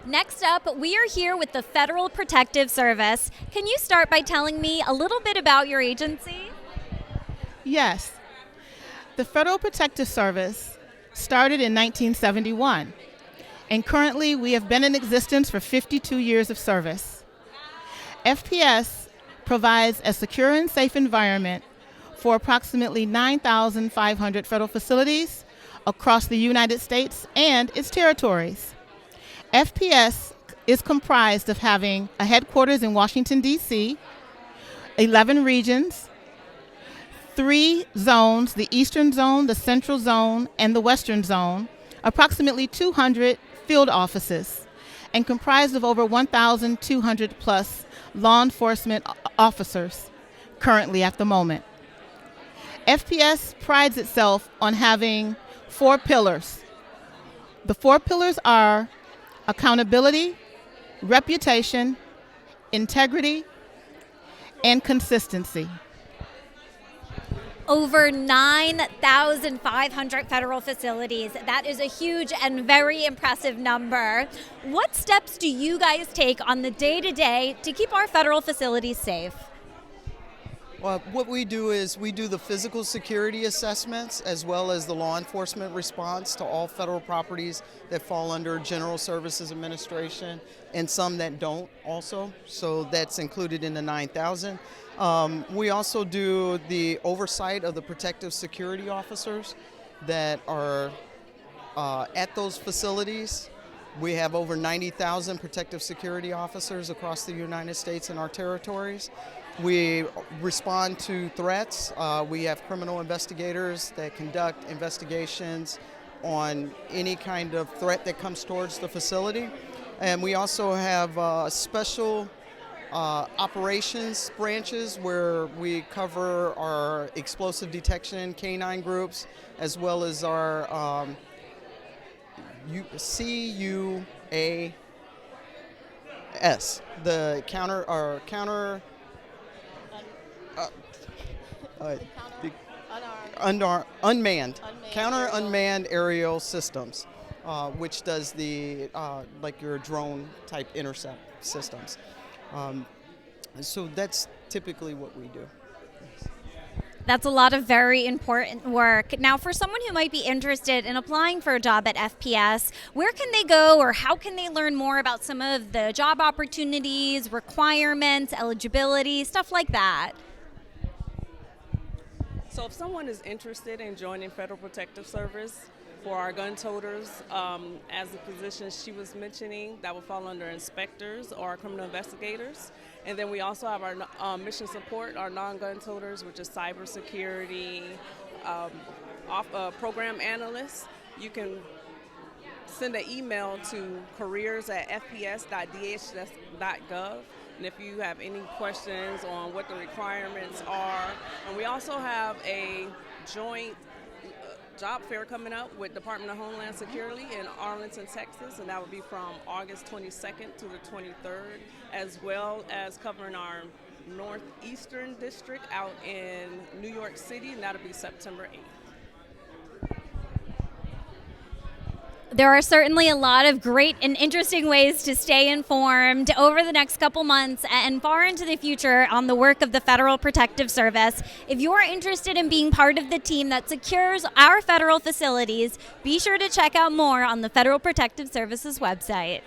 Next up, we are here with the Federal Protective Service. Can you start by telling me a little bit about your agency? Yes. The Federal Protective Service started in 1971, and currently we have been in existence for 52 years of service. FPS provides a secure and safe environment for approximately 9,500 federal facilities across the United States and its territories. FPS is comprised of having a headquarters in Washington, D.C., 11 regions, 3 zones, the Eastern Zone, the Central Zone, and the Western Zone, approximately 200 field offices, and comprised of over 1,200 plus law enforcement officers currently at the moment. FPS prides itself on having 4 pillars. The 4 pillars are accountability, reputation, integrity, and consistency. Over 9,500 federal facilities. That is a huge and very impressive number. What steps do you guys take on the day-to-day to keep our federal facilities safe? Well, what we do is we do the physical security assessments as well as the law enforcement response to all federal properties that fall under General Services Administration and some that don't also. So that's included in the 9,000. We also do the oversight of the protective security officers that are at those facilities. We have over 90,000 protective security officers across the United States and our territories. We respond to threats. We have criminal investigators that conduct investigations on any kind of threat that comes towards the facility. And we also have special operations branches where we cover our explosive detection canine groups as well as our CUAS, the unmanned counter-unmanned aerial systems, which does the like your drone type intercept systems. So that's typically what we do. That's a lot of very important work. Now, for someone who might be interested in applying for a job at FPS, where can they go or how can they learn more about some of the job opportunities, requirements, eligibility, stuff like that? So if someone is interested in joining Federal Protective Service for our gun toters, as the position she was mentioning, that will fall under inspectors or criminal investigators. And then we also have our mission support, our non-gun toters, which is cybersecurity, program analysts. You can send an email to careers@fps.dhs.gov. And if you have any questions on what the requirements are, and we also have a joint job fair coming up with Department of Homeland Security in Arlington, Texas, and that will be from August 22nd to the 23rd, as well as covering our Northeastern District out in New York City, and that'll be September 8th. There are certainly a lot of great and interesting ways to stay informed over the next couple months and far into the future on the work of the Federal Protective Service. If you're interested in being part of the team that secures our federal facilities, be sure to check out more on the Federal Protective Service's website.